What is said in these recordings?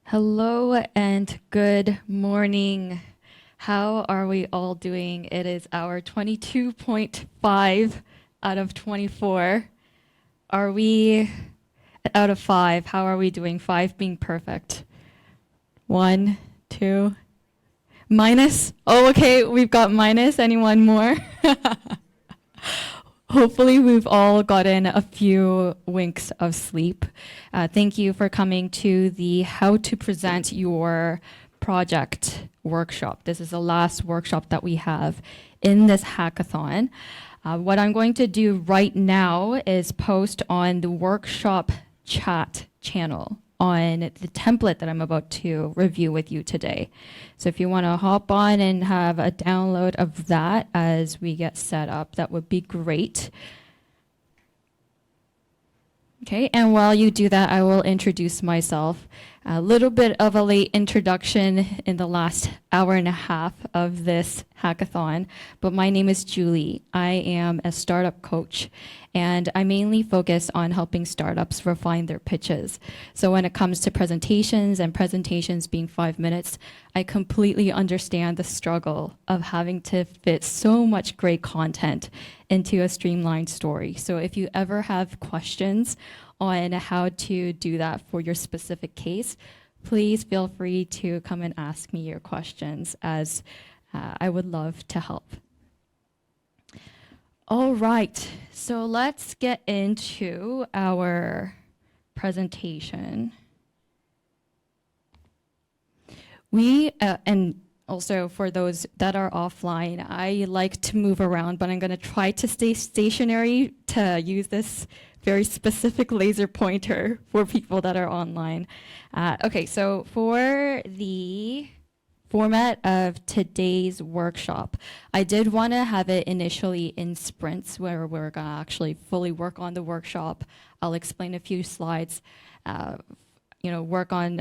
Hello and good morning. How are we all doing? It is our 22.5 out of 24. Are we out of 5? How are we doing? 5 being perfect. 1, 2, minus? Oh, okay, we've got minus. Anyone more? Hopefully, we've all gotten a few winks of sleep. Thank you for coming to the How to Present Your Project workshop. This is the last workshop that we have in this hackathon. What I'm going to do right now is post on the workshop chat channel on the template that I'm about to review with you today. So if you want to hop on and have a download of that as we get set up, that would be great. Okay, and while you do that, I will introduce myself. A little bit of a late introduction in the last hour and a half of this hackathon, but my name is Julie. I am a startup coach, and I mainly focus on helping startups refine their pitches. So when it comes to presentations and presentations being 5 minutes, I completely understand the struggle of having to fit so much great content into a streamlined story. So if you ever have questions on how to do that for your specific case, please feel free to come and ask me your questions, as I would love to help. All right, so let's get into our presentation. And also for those that are offline, I like to move around, but I'm going to try to stay stationary to use this very specific laser pointer for people that are online. Okay, so for the format of today's workshop, I did want to have it initially in sprints where we're going to actually fully work on the workshop. I'll explain a few slides, work on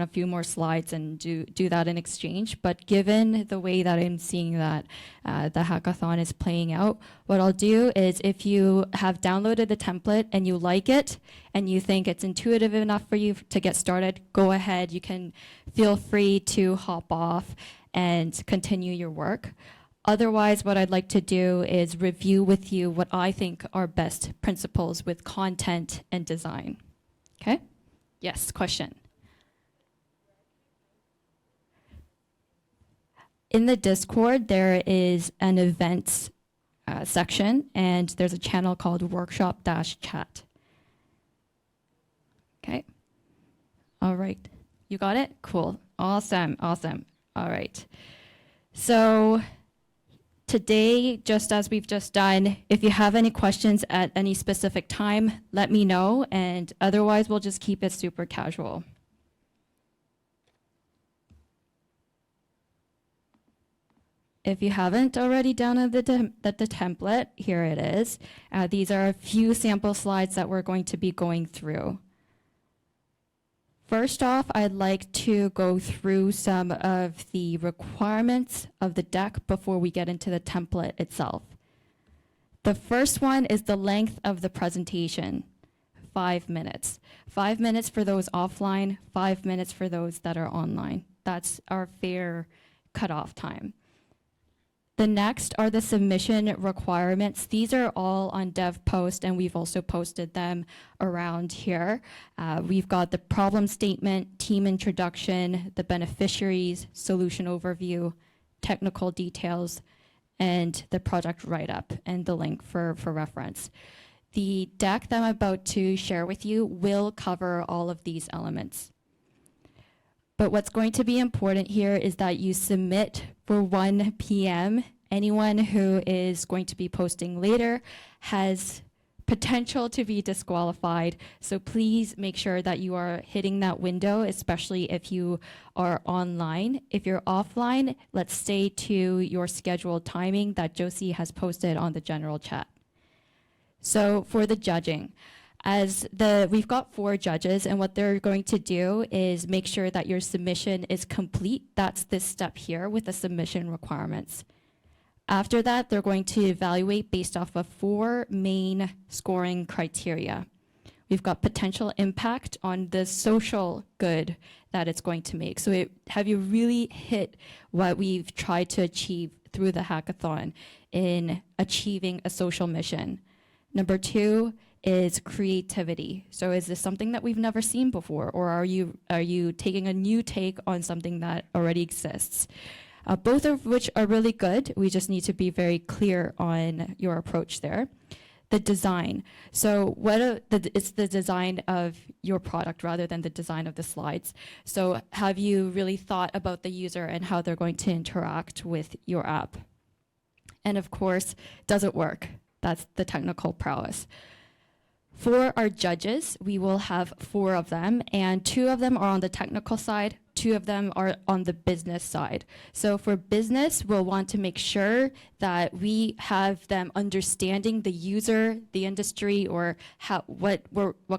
a few more slides and do that in exchange. But given the way that I'm seeing that the hackathon is playing out, what I'll do is, if you have downloaded the template and you like it and you think it's intuitive enough for you to get started, go ahead. You can feel free to hop off and continue your work. Otherwise, what I'd like to do is review with you what I think are best principles with content and design. Okay? Yes, question. In the Discord, there is an events section, and there's a channel called workshop-chat. Okay. All right. You got it? Cool. Awesome. Awesome. All right. So today, just as we've just done, if you have any questions at any specific time, let me know, and otherwise we'll just keep it super casual. If you haven't already downloaded the template, here it is. These are a few sample slides that we're going to be going through. First off, I'd like to go through some of the requirements of the deck before we get into the template itself. The first one is the length of the presentation, 5 minutes. 5 minutes for those offline, 5 minutes for those that are online. That's our fair cutoff time. The next are the submission requirements. These are all on DevPost, and we've also posted them around here. We've got the problem statement, team introduction, the beneficiaries, solution overview, technical details, and the project write-up, and the link for reference. The deck that I'm about to share with you will cover all of these elements. But what's going to be important here is that you submit for 1 p.m. Anyone who is going to be posting later has potential to be disqualified. So please make sure that you are hitting that window, especially if you are online. If you're offline, let's stay to your scheduled timing that Josie has posted on the general chat. So for the judging, we've got 4 judges, and what they're going to do is make sure that your submission is complete. That's this step here with the submission requirements. After that, they're going to evaluate based off of 4 main scoring criteria. We've got potential impact on the social good that it's going to make. So have you really hit what we've tried to achieve through the hackathon in achieving a social mission? Number 2 is creativity. So is this something that we've never seen before, or are you taking a new take on something that already exists? Both of which are really good. We just need to be very clear on your approach there. The design. So it's the design of your product rather than the design of the slides. So have you really thought about the user and how they're going to interact with your app? And of course, does it work? That's the technical prowess. For our judges, we will have 4 of them, and 2 of them are on the technical side, 2 of them are on the business side. So for business, we'll want to make sure that we have them understanding the user, the industry, or what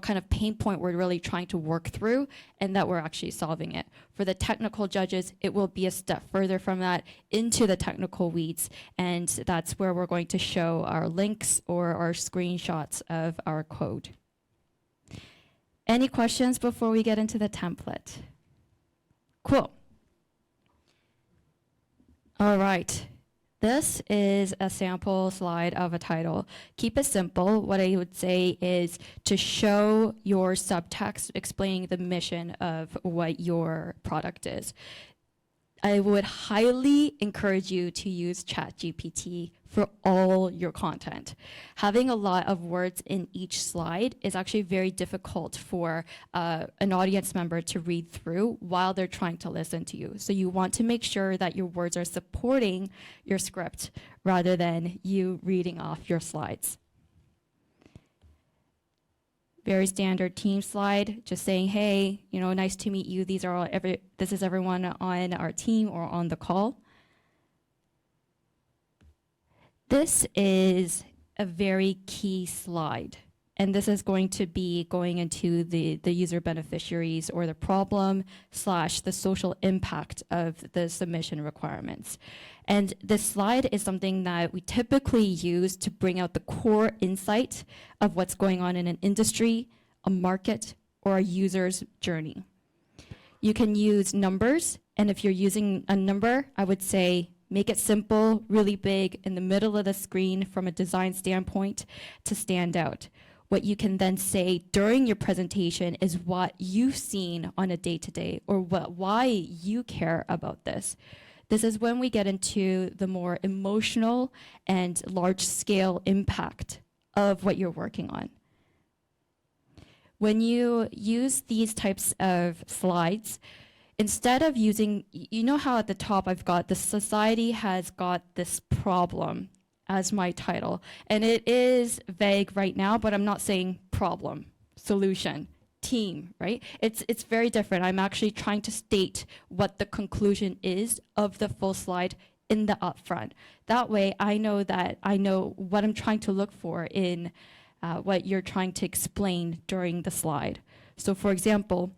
kind of pain point we're really trying to work through, and that we're actually solving it. For the technical judges, it will be a step further from that into the technical weeds, and that's where we're going to show our links or our screenshots of our code. Any questions before we get into the template? Cool. All right. This is a sample slide of a title. Keep it simple. What I would say is to show your subtext explaining the mission of what your product is. I would highly encourage you to use ChatGPT for all your content. Having a lot of words in each slide is actually very difficult for an audience member to read through while they're trying to listen to you. So you want to make sure that your words are supporting your script rather than you reading off your slides. Very standard team slide, just saying, hey, nice to meet you. This is everyone on our team or on the call. This is a very key slide, and this is going to be going into the user beneficiaries or the problem / the social impact of the submission requirements. And this slide is something that we typically use to bring out the core insight of what's going on in an industry, a market, or a user's journey. You can use numbers, and if you're using a number, I would say make it simple, really big, in the middle of the screen from a design standpoint to stand out. What you can then say during your presentation is what you've seen on a day-to-day or why you care about this. This is when we get into the more emotional and large-scale impact of what you're working on. When you use these types of slides, instead of using, how at the top I've got the society has got this problem as my title, and it is vague right now, but I'm not saying problem, solution, team, right? It's very different. I'm actually trying to state what the conclusion is of the full slide in the upfront. That way I know what I'm trying to look for in what you're trying to explain during the slide. So for example,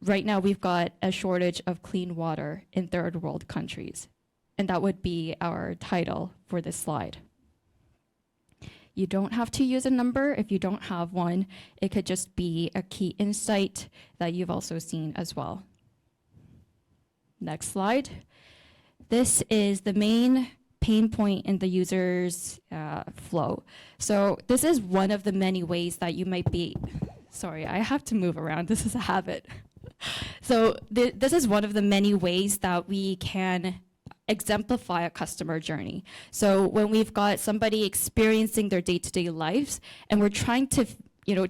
right now we've got a shortage of clean water in third world countries, and that would be our title for this slide. You don't have to use a number if you don't have one. It could just be a key insight that you've also seen as well. Next slide. This is the main pain point in the user's flow. So this is one of the many ways that you might be, sorry, I have to move around, this is a habit. So this is one of the many ways that we can exemplify a customer journey. So when we've got somebody experiencing their day-to-day lives and we're trying to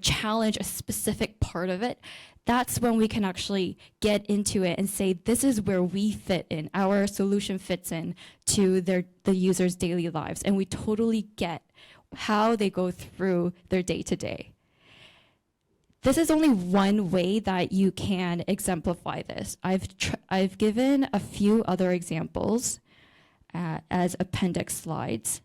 challenge a specific part of it, that's when we can actually get into it and say, this is where we fit in, our solution fits in to the user's daily lives. And we totally get how they go through their day-to-day. This is only one way that you can exemplify this. I've given a few other examples as appendix slides.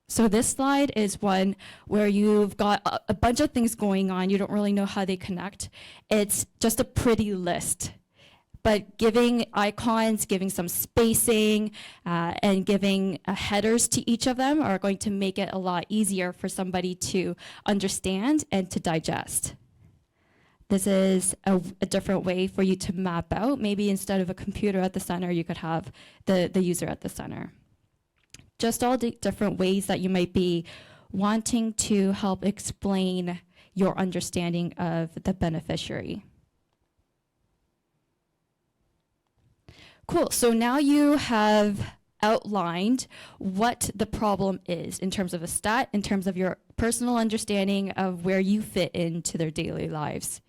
So this slide is one where you've got a bunch of things going on. You don't really know how they connect. It's just a pretty list. But giving icons, giving some spacing, and giving headers to each of them are going to make it a lot easier for somebody to understand and to digest. This is a different way for you to map out. Maybe instead of a computer at the center, you could have the user at the center. Just all the different ways that you might be wanting to help explain your understanding of the beneficiary. Cool, so now you have outlined what the problem is in terms of a stat, in terms of your personal understanding of where you fit into their daily lives.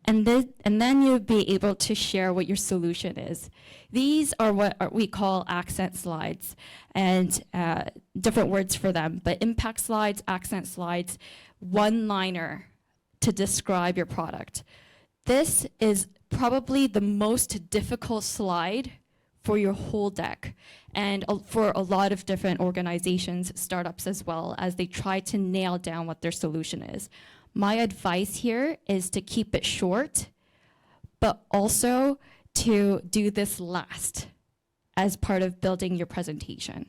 And then you'll be able to share what your solution is. These are what we call accent slides, and different words for them, but impact slides, accent slides, one-liner to describe your product. This is probably the most difficult slide for your whole deck, and for a lot of different organizations, startups as well, as they try to nail down what their solution is. My advice here is to keep it short, but also to do this last as part of building your presentation.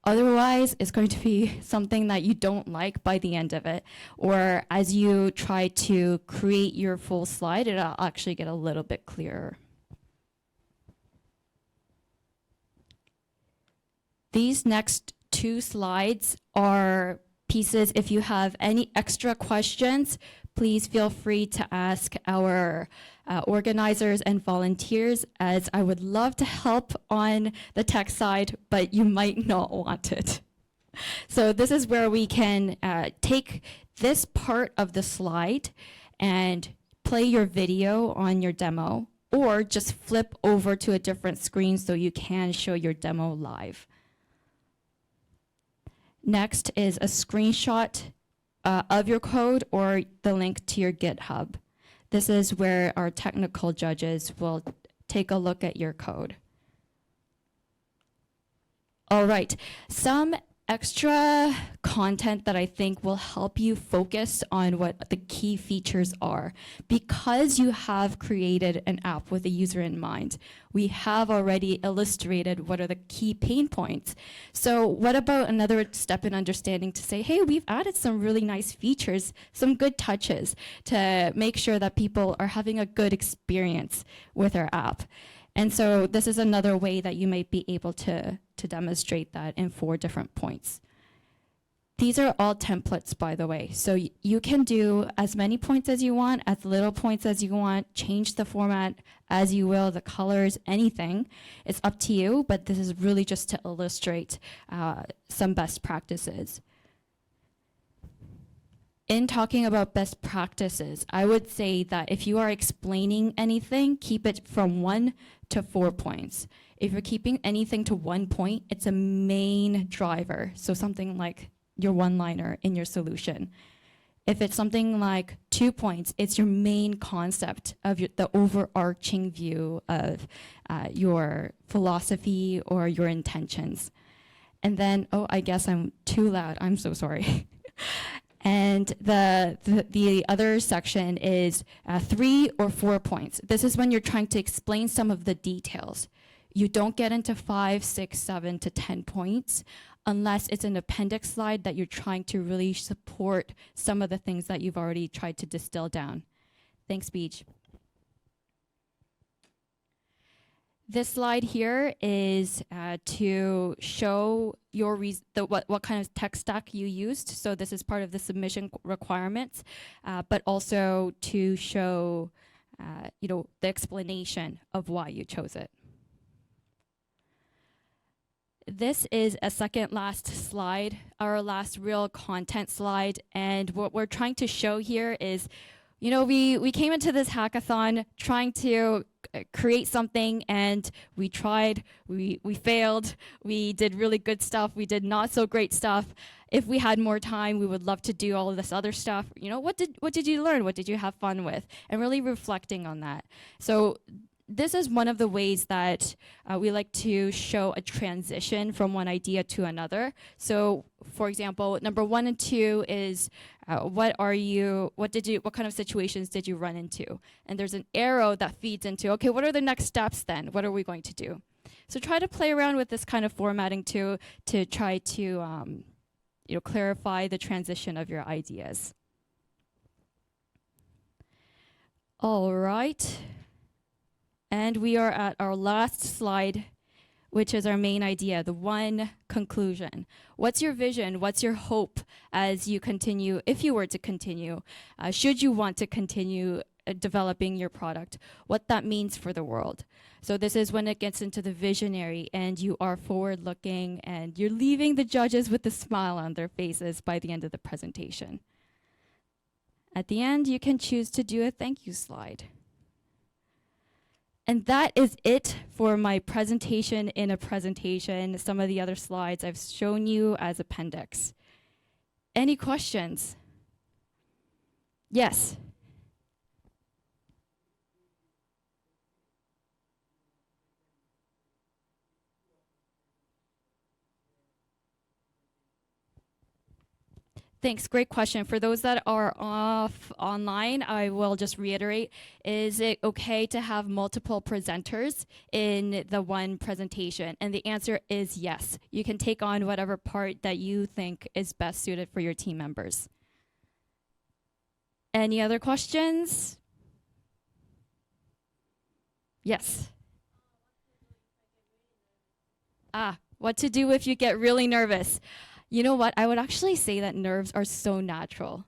Otherwise, it's going to be something that you don't like by the end of it, or as you try to create your full slide, it'll actually get a little bit clearer. These next two slides are pieces. If you have any extra questions, please feel free to ask our organizers and volunteers, as I would love to help on the tech side, but you might not want it. So this is where we can take this part of the slide and play your video on your demo, or just flip over to a different screen so you can show your demo live. Next is a screenshot of your code or the link to your GitHub. This is where our technical judges will take a look at your code. All right, some extra content that I think will help you focus on what the key features are. Because you have created an app with a user in mind, we have already illustrated what are the key pain points. So what about another step in understanding to say, hey, we've added some really nice features, some good touches to make sure that people are having a good experience with our app. And so this is another way that you might be able to demonstrate that in 4 different points. These are all templates, by the way. So you can do as many points as you want, as little points as you want, change the format as you will, the colors, anything. It's up to you, but this is really just to illustrate some best practices. In talking about best practices, I would say that if you are explaining anything, keep it from 1 to 4 points. If you're keeping anything to 1 point, it's a main driver. So something like your one-liner in your solution. If it's something like 2 points, it's your main concept of the overarching view of your philosophy or your intentions. And then, oh, I guess I'm too loud. I'm so sorry. And the other section is 3 or 4 points. This is when you're trying to explain some of the details. You don't get into 5, 6, 7 to 10 points unless it's an appendix slide that you're trying to really support some of the things that you've already tried to distill down. Thanks, Beach. This slide here is to show your what kind of tech stack you used. So this is part of the submission requirements, but also to show the explanation of why you chose it. This is a second last slide, our last real content slide, and what we're trying to show here is, we came into this hackathon trying to create something, and we tried, we failed, we did really good stuff, we did not so great stuff. If we had more time, we would love to do all of this other stuff. What did you learn? What did you have fun with? And really reflecting on that. So this is one of the ways that we like to show a transition from one idea to another. So, for example, number 1 and 2 is what kind of situations did you run into? And there's an arrow that feeds into, okay, what are the next steps then? What are we going to do? So try to play around with this kind of formatting to try to clarify the transition of your ideas. All right. And we are at our last slide, which is our main idea, the one conclusion. What's your vision? What's your hope as you continue, if you were to continue? Should you want to continue developing your product? What that means for the world. So this is when it gets into the visionary and you are forward-looking and you're leaving the judges with a smile on their faces by the end of the presentation. At the end, you can choose to do a thank you slide. And that is it for my presentation in a presentation. Some of the other slides I've shown you as appendix. Any questions? Yes. Thanks, great question. For those that are online, I will just reiterate, is it okay to have multiple presenters in the one presentation? And the answer is yes. You can take on whatever part that you think is best suited for your team members. Any other questions? Yes. What to do if you get really nervous? You know what? I would actually say that nerves are so natural.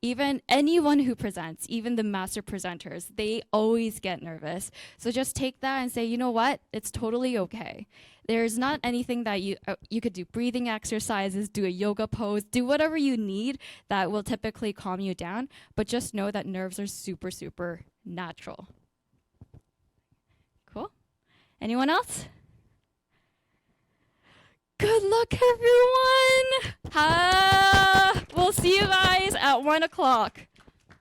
Even anyone who presents, even the master presenters, they always get nervous. So just take that and say, you know what? It's totally okay. There's not anything that you could do breathing exercises, do a yoga pose, do whatever you need that will typically calm you down. But just know that nerves are super, super natural. Cool. Anyone else? Good luck, everyone. We'll see you guys at 1 o'clock.